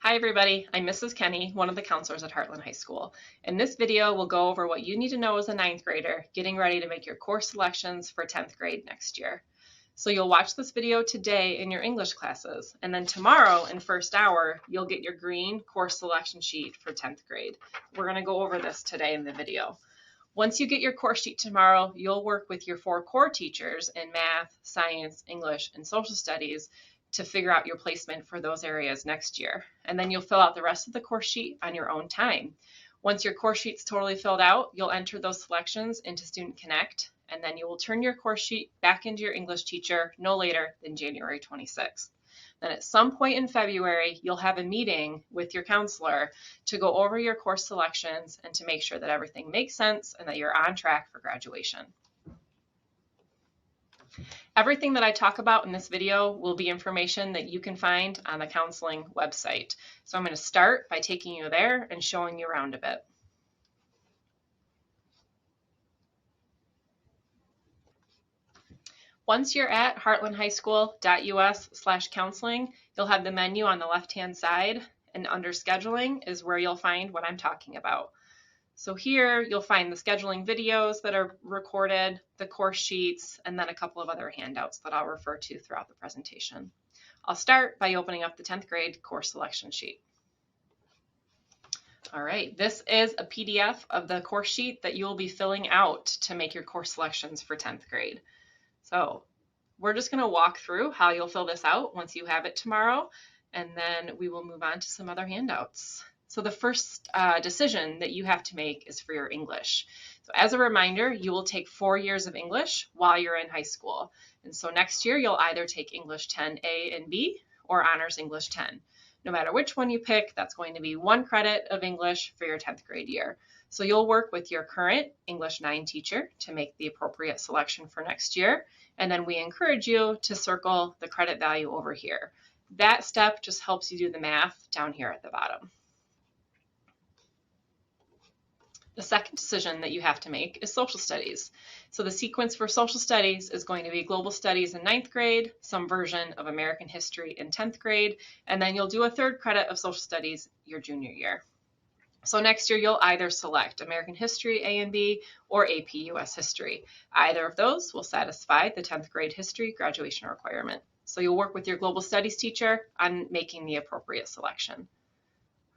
Hi everybody, I'm Mrs. Kenny, one of the counselors at Heartland High School. In this video, we'll go over what you need to know as a 9th grader getting ready to make your course selections for 10th grade next year. So you'll watch this video today in your English classes, and then tomorrow in first hour, you'll get your green course selection sheet for 10th grade. We're going to go over this today in the video. Once you get your course sheet tomorrow, you'll work with your 4 core teachers in math, science, English, and social studies to figure out your placement for those areas next year. And then you'll fill out the rest of the course sheet on your own time. Once your course sheet's totally filled out, you'll enter those selections into Student Connect, and then you will turn your course sheet back into your English teacher no later than January 26th. Then at some point in February, you'll have a meeting with your counselor to go over your course selections and to make sure that everything makes sense and that you're on track for graduation. Everything that I talk about in this video will be information that you can find on the counseling website. So I'm going to start by taking you there and showing you around a bit. Once you're at heartlandhighschool.us/counseling, you'll have the menu on the left-hand side, and under scheduling is where you'll find what I'm talking about. So here you'll find the scheduling videos that are recorded, the course sheets, and then a couple of other handouts that I'll refer to throughout the presentation. I'll start by opening up the 10th grade course selection sheet. All right, this is a PDF of the course sheet that you'll be filling out to make your course selections for 10th grade. So we're just going to walk through how you'll fill this out once you have it tomorrow, and then we will move on to some other handouts. So the first decision that you have to make is for your English. So as a reminder, you will take 4 years of English while you're in high school. And so next year, you'll either take English 10A and B or Honors English 10. No matter which one you pick, that's going to be 1 credit of English for your 10th grade year. So you'll work with your current English 9 teacher to make the appropriate selection for next year. And then we encourage you to circle the credit value over here. That step just helps you do the math down here at the bottom. The second decision that you have to make is social studies. So the sequence for social studies is going to be global studies in 9th grade, some version of American history in 10th grade, and then you'll do a 3rd credit of social studies your junior year. So next year you'll either select American history A and B or AP US history. Either of those will satisfy the 10th grade history graduation requirement. So you'll work with your global studies teacher on making the appropriate selection.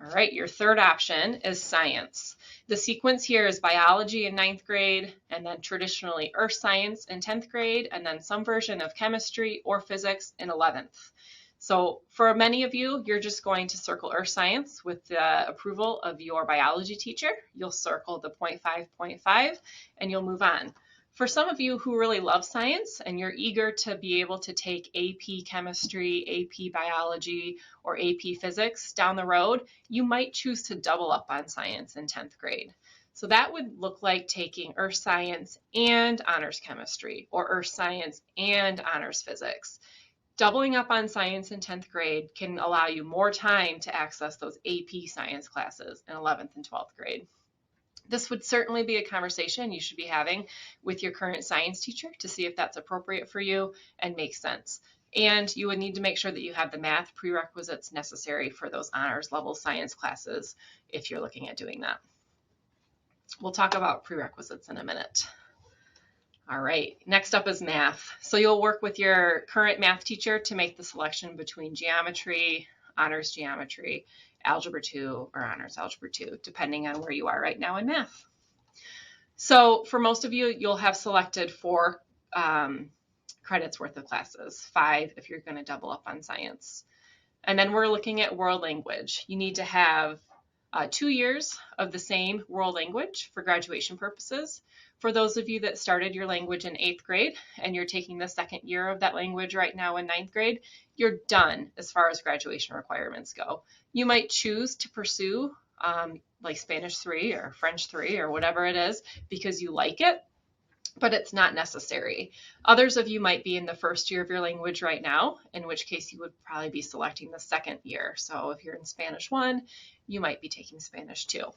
All right, your third option is science. The sequence here is biology in 9th grade, and then traditionally earth science in 10th grade, and then some version of chemistry or physics in 11th. So for many of you, you're just going to circle earth science with the approval of your biology teacher. You'll circle the 0.5, and you'll move on. For some of you who really love science and you're eager to be able to take AP chemistry, AP biology, or AP physics down the road, you might choose to double up on science in 10th grade. So that would look like taking earth science and honors chemistry, or earth science and honors physics. Doubling up on science in 10th grade can allow you more time to access those AP science classes in 11th and 12th grade. This would certainly be a conversation you should be having with your current science teacher to see if that's appropriate for you and makes sense. And you would need to make sure that you have the math prerequisites necessary for those honors level science classes if you're looking at doing that. We'll talk about prerequisites in a minute. All right, next up is math. So you'll work with your current math teacher to make the selection between geometry, honors geometry, Algebra 2, or Honors Algebra 2, depending on where you are right now in math. So for most of you, you'll have selected 4 credits worth of classes, 5 if you're going to double up on science. And then we're looking at world language. You need to have 2 years of the same world language for graduation purposes. For those of you that started your language in 8th grade and you're taking the 2nd year of that language right now in 9th grade, you're done as far as graduation requirements go. You might choose to pursue like Spanish 3 or French 3 or whatever it is because you like it, but it's not necessary. Others of you might be in the 1st year of your language right now, in which case you would probably be selecting the 2nd year. So if you're in Spanish 1, you might be taking Spanish 2.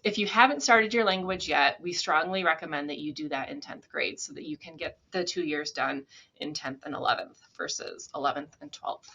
If you haven't started your language yet, we strongly recommend that you do that in 10th grade so that you can get the 2 years done in 10th and 11th versus 11th and 12th.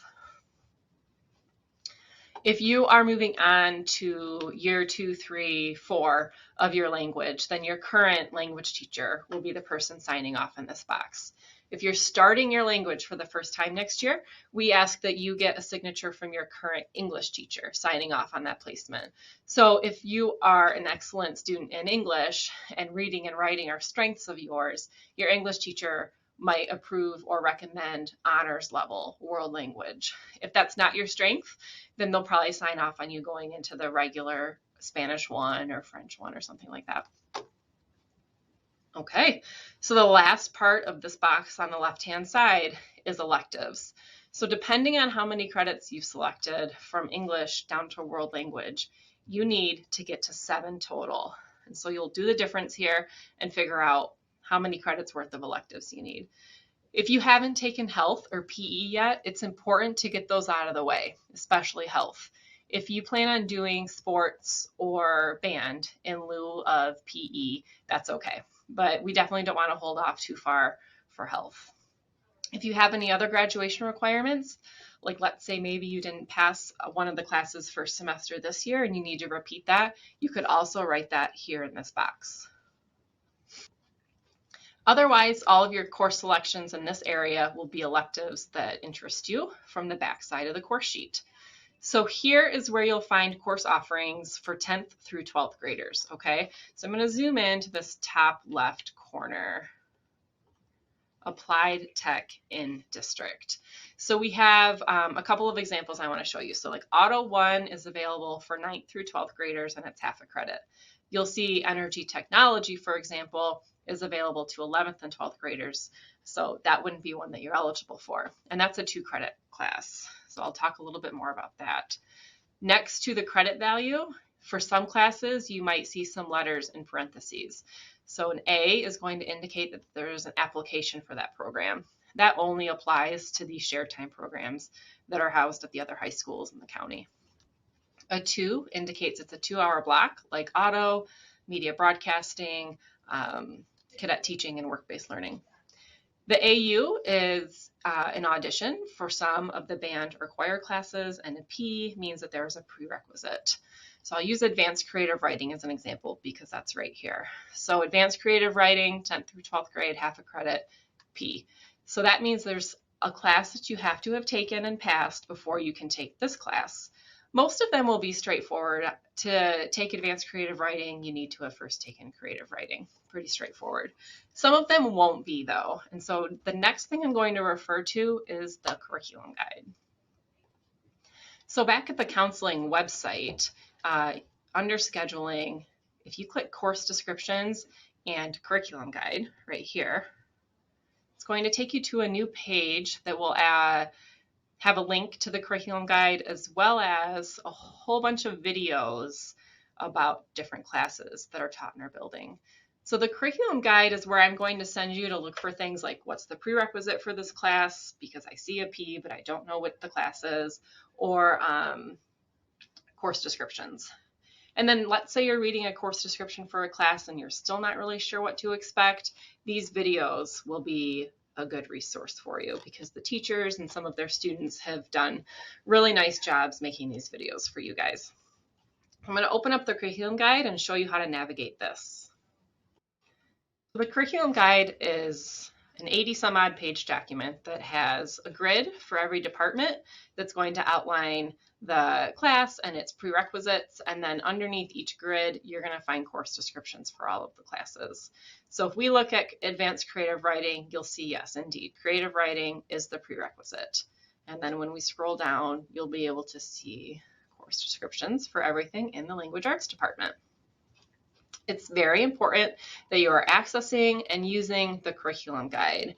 If you are moving on to year 2, 3, 4 of your language, then your current language teacher will be the person signing off in this box. If you're starting your language for the first time next year, we ask that you get a signature from your current English teacher signing off on that placement. So if you are an excellent student in English and reading and writing are strengths of yours, your English teacher might approve or recommend honors level world language. If that's not your strength, then they'll probably sign off on you going into the regular Spanish 1 or French 1 or something like that. Okay, so the last part of this box on the left-hand side is electives. So depending on how many credits you've selected from English down to world language, you need to get to 7 total. And so you'll do the difference here and figure out how many credits worth of electives you need. If you haven't taken health or PE yet, it's important to get those out of the way, especially health. If you plan on doing sports or band in lieu of PE, that's okay. But we definitely don't want to hold off too far for health. If you have any other graduation requirements, like let's say maybe you didn't pass one of the classes first semester this year and you need to repeat that, you could also write that here in this box. Otherwise, all of your course selections in this area will be electives that interest you from the back side of the course sheet. So here is where you'll find course offerings for 10th through 12th graders, okay? So I'm going to zoom into this top left corner. Applied Tech in District. So we have a couple of examples I want to show you. So like Auto 1 is available for 9th through 12th graders and it's half a credit. You'll see Energy Technology, for example, is available to 11th and 12th graders. So that wouldn't be one that you're eligible for. And that's a 2-credit class. So I'll talk a little bit more about that. Next to the credit value, for some classes, you might see some letters in parentheses. So an A is going to indicate that there's an application for that program. That only applies to these shared time programs that are housed at the other high schools in the county. A 2 indicates it's a 2-hour block, like auto, media broadcasting, cadet teaching, and work-based learning. The AU is an audition for some of the band or choir classes, and a P means that there is a prerequisite. So I'll use advanced creative writing as an example because that's right here. So advanced creative writing, 10th through 12th grade, half a credit, P. So that means there's a class that you have to have taken and passed before you can take this class. Most of them will be straightforward. To take advanced creative writing, you need to have first taken creative writing. Pretty straightforward. Some of them won't be though. And so the next thing I'm going to refer to is the curriculum guide. So back at the counseling website, under scheduling, if you click course descriptions and curriculum guide right here, it's going to take you to a new page that will have a link to the curriculum guide as well as a whole bunch of videos about different classes that are taught in our building. So the curriculum guide is where I'm going to send you to look for things like what's the prerequisite for this class because I see a P but I don't know what the class is, or course descriptions. And then let's say you're reading a course description for a class and you're still not really sure what to expect. These videos will be a good resource for you because the teachers and some of their students have done really nice jobs making these videos for you guys. I'm going to open up the curriculum guide and show you how to navigate this. The curriculum guide is an 80 some odd page document that has a grid for every department that's going to outline the class and its prerequisites, and then underneath each grid you're going to find course descriptions for all of the classes. So if we look at advanced creative writing, you'll see yes indeed, creative writing is the prerequisite. And then when we scroll down, you'll be able to see course descriptions for everything in the language arts department. It's very important that you are accessing and using the curriculum guide.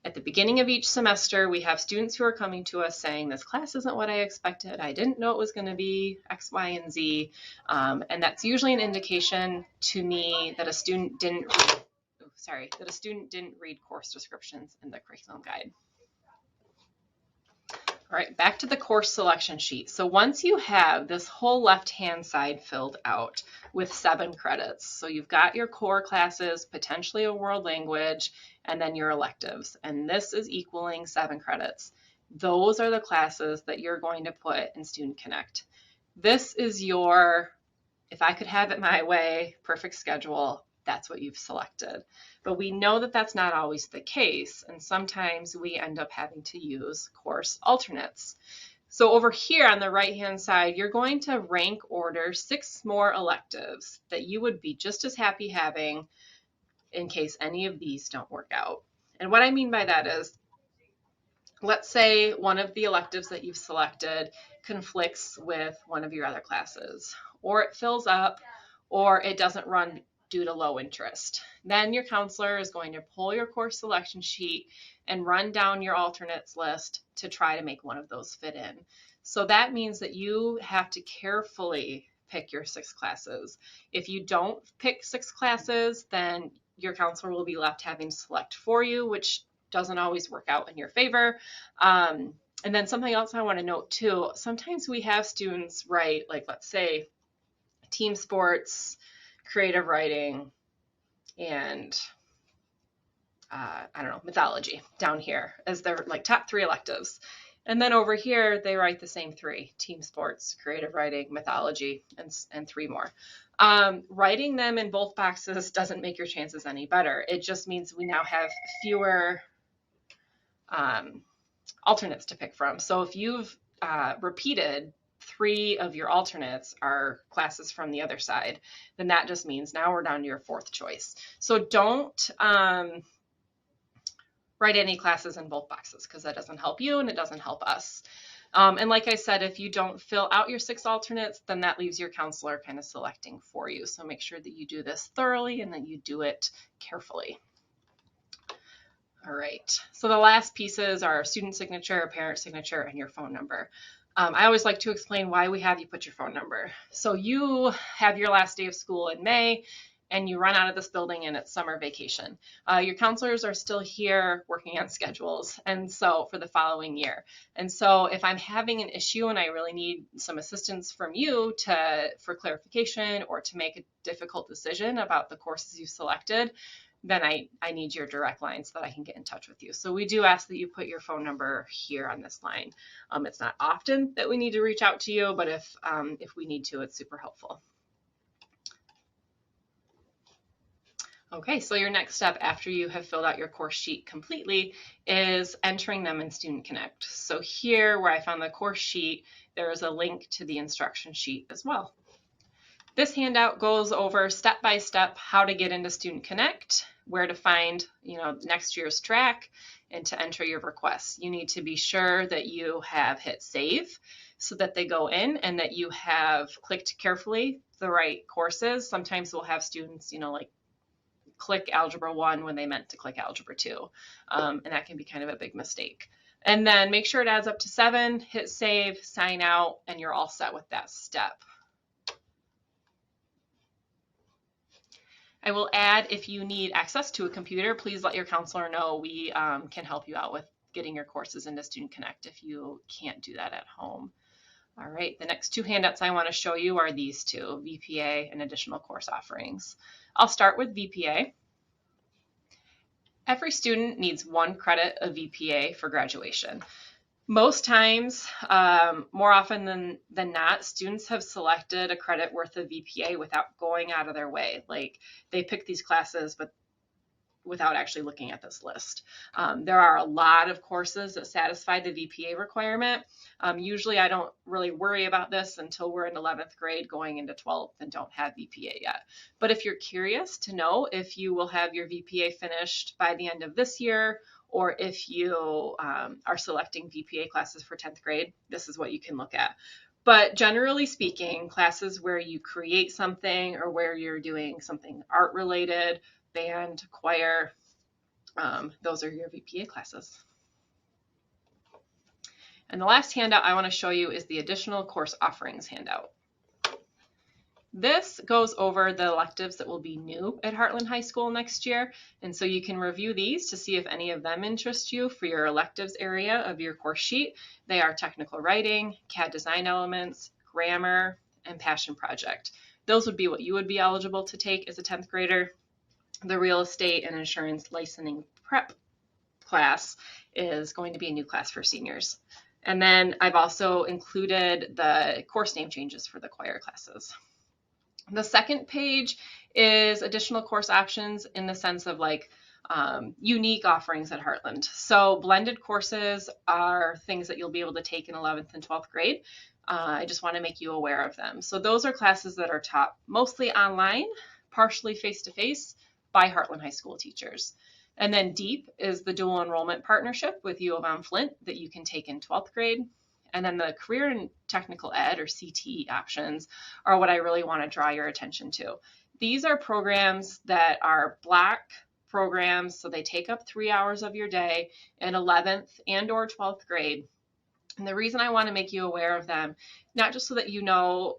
At the beginning of each semester, we have students who are coming to us saying, this class isn't what I expected. I didn't know it was going to be X, Y, and Z. And that's usually an indication to me that a student didn't read course descriptions in the curriculum guide. All right, back to the course selection sheet. So once you have this whole left-hand side filled out with 7 credits, so you've got your core classes, potentially a world language, and then your electives, and this is equaling 7 credits. those are the classes that you're going to put in Student Connect. This is your, if I could have it my way, perfect schedule. That's what you've selected. But we know that that's not always the case, and sometimes we end up having to use course alternates. So over here on the right-hand side, you're going to rank order 6 more electives that you would be just as happy having in case any of these don't work out. And what I mean by that is, let's say one of the electives that you've selected conflicts with one of your other classes, or it fills up, or it doesn't run due to low interest. Then your counselor is going to pull your course selection sheet and run down your alternates list to try to make one of those fit in. So that means that you have to carefully pick your 6 classes. If you don't pick 6 classes, then your counselor will be left having to select for you, which doesn't always work out in your favor. And then something else I want to note too, sometimes we have students write, like, let's say team sports, creative writing, and I don't know, mythology down here as their like top 3 electives. And then over here, they write the same 3, team sports, creative writing, mythology, and 3 more. Writing them in both boxes doesn't make your chances any better. It just means we now have fewer alternates to pick from. So if you've repeated 3 of your alternates are classes from the other side, then that just means now we're down to your 4th choice. So don't write any classes in both boxes, because that doesn't help you and it doesn't help us. And like I said, if you don't fill out your 6 alternates, then that leaves your counselor kind of selecting for you. So make sure that you do this thoroughly and that you do it carefully. All right, so the last pieces are student signature, parent signature, and your phone number. I always like to explain why we have you put your phone number. So you have your last day of school in May, and you run out of this building and it's summer vacation. Your counselors are still here working on schedules, and so for the following year. And so if I'm having an issue and I really need some assistance from you for clarification or to make a difficult decision about the courses you've selected, then I need your direct line so that I can get in touch with you. So we do ask that you put your phone number here on this line. It's not often that we need to reach out to you, but if we need to, it's super helpful. Okay, so your next step after you have filled out your course sheet completely is entering them in Student Connect. So here where I found the course sheet, there is a link to the instruction sheet as well. This handout goes over step-by-step how to get into Student Connect, where to find, next year's track, and to enter your requests. You need to be sure that you have hit save so that they go in and that you have clicked carefully the right courses. Sometimes we'll have students, like click Algebra 1 when they meant to click Algebra 2, and that can be kind of a big mistake. And then make sure it adds up to 7, hit save, sign out, and you're all set with that step. I will add, if you need access to a computer, please let your counselor know. We can help you out with getting your courses into Student Connect if you can't do that at home. All right, the next 2 handouts I want to show you are these 2, VPA and additional course offerings. I'll start with VPA. Every student needs 1 credit of VPA for graduation. Most times, more often than not, students have selected a credit worth of VPA without going out of their way. Like, they pick these classes, but without actually looking at this list. There are a lot of courses that satisfy the VPA requirement. Usually I don't really worry about this until we're in 11th grade going into 12th and don't have VPA yet. But if you're curious to know if you will have your VPA finished by the end of this year, or if you are selecting VPA classes for 10th grade, this is what you can look at. But generally speaking, classes where you create something or where you're doing something art related, band, choir, those are your VPA classes. And the last handout I want to show you is the additional course offerings handout. This goes over the electives that will be new at Heartland High School next year, and so you can review these to see if any of them interest you for your electives area of your course sheet. They are technical writing, CAD design elements, grammar, and passion project. Those would be what you would be eligible to take as a 10th grader. The real estate and insurance licensing prep class is going to be a new class for seniors. And then I've also included the course name changes for the choir classes. The second page is additional course options in the sense of like unique offerings at Heartland. So blended courses are things that you'll be able to take in 11th and 12th grade. I just want to make you aware of them. So those are classes that are taught mostly online, partially face-to-face by Heartland High School teachers. And then DEEP is the dual enrollment partnership with U of M Flint that you can take in 12th grade. And then the career and technical ed or CTE options are what I really want to draw your attention to. These are programs that are block programs, so they take up 3 hours of your day in 11th and or 12th grade. And the reason I want to make you aware of them, not just so that you know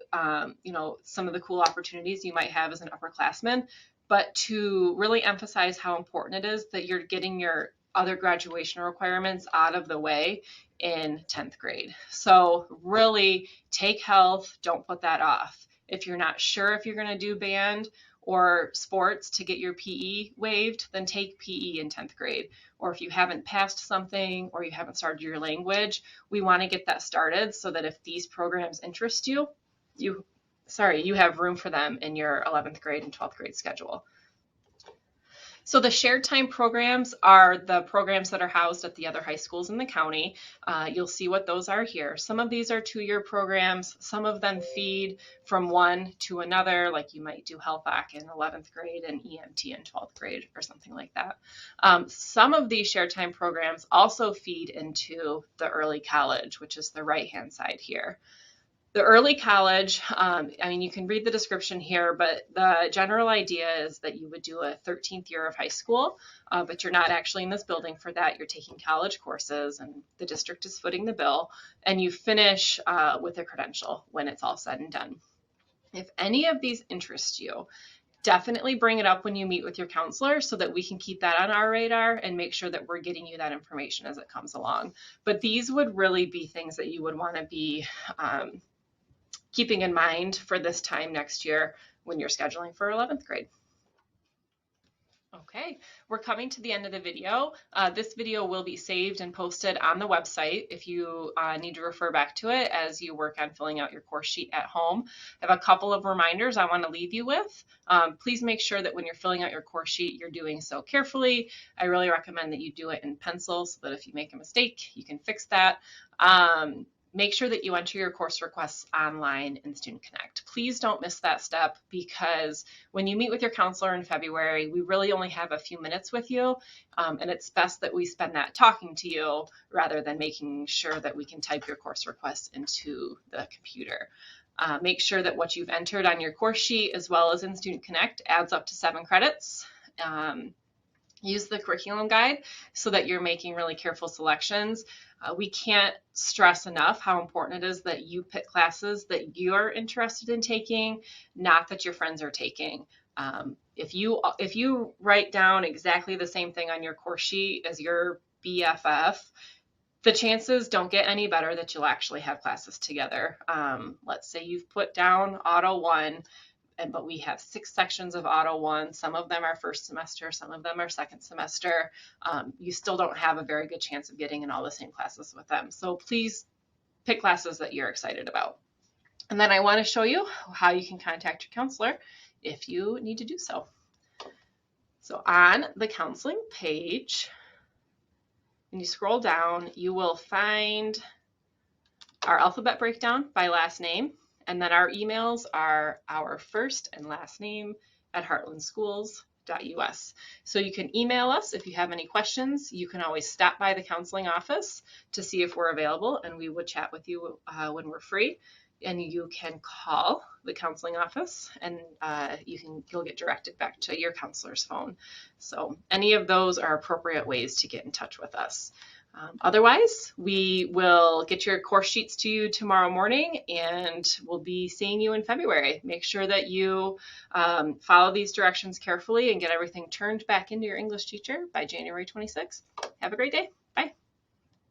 some of the cool opportunities you might have as an upperclassman, but to really emphasize how important it is that you're getting your other graduation requirements out of the way in 10th grade. So really take health, don't put that off. If you're not sure if you're going to do band or sports to get your PE waived, then take PE in 10th grade. Or if you haven't passed something or you haven't started your language, we want to get that started so that if these programs interest you, you have room for them in your 11th grade and 12th grade schedule. So the shared time programs are the programs that are housed at the other high schools in the county. You'll see what those are here. Some of these are 2-year programs. Some of them feed from one to another, like you might do Health Act in 11th grade and EMT in 12th grade or something like that. Some of these shared time programs also feed into the early college, which is the right-hand side here. The early college, you can read the description here, but the general idea is that you would do a 13th year of high school, but you're not actually in this building for that. You're taking college courses and the district is footing the bill, and you finish with a credential when it's all said and done. If any of these interest you, definitely bring it up when you meet with your counselor so that we can keep that on our radar and make sure that we're getting you that information as it comes along. But these would really be things that you would want to be keeping in mind for this time next year when you're scheduling for 11th grade. Okay, we're coming to the end of the video. This video will be saved and posted on the website if you need to refer back to it as you work on filling out your course sheet at home. I have a couple of reminders I want to leave you with. Please make sure that when you're filling out your course sheet, you're doing so carefully. I really recommend that you do it in pencil so that if you make a mistake, you can fix that. Make sure that you enter your course requests online in Student Connect. Please don't miss that step because when you meet with your counselor in February, we really only have a few minutes with you, and it's best that we spend that talking to you rather than making sure that we can type your course requests into the computer. Make sure that what you've entered on your course sheet as well as in Student Connect adds up to 7 credits. Use the curriculum guide so that you're making really careful selections. We can't stress enough how important it is that you pick classes that you're interested in taking, not that your friends are taking. If you write down exactly the same thing on your course sheet as your BFF, the chances don't get any better that you'll actually have classes together. Let's say you've put down Auto 1, but we have 6 sections of Auto 1. Some of them are first semester, some of them are second semester. You still don't have a very good chance of getting in all the same classes with them. So please pick classes that you're excited about. And then I want to show you how you can contact your counselor if you need to do so. So on the counseling page, when you scroll down, you will find our alphabet breakdown by last name. And then our emails are our first and last name at heartlandschools.us. So you can email us if you have any questions. You can always stop by the counseling office to see if we're available, and we would chat with you when we're free. And you can call the counseling office, and you'll get directed back to your counselor's phone. So any of those are appropriate ways to get in touch with us. Otherwise, we will get your course sheets to you tomorrow morning, and we'll be seeing you in February. Make sure that you follow these directions carefully and get everything turned back into your English teacher by January 26th. Have a great day. Bye.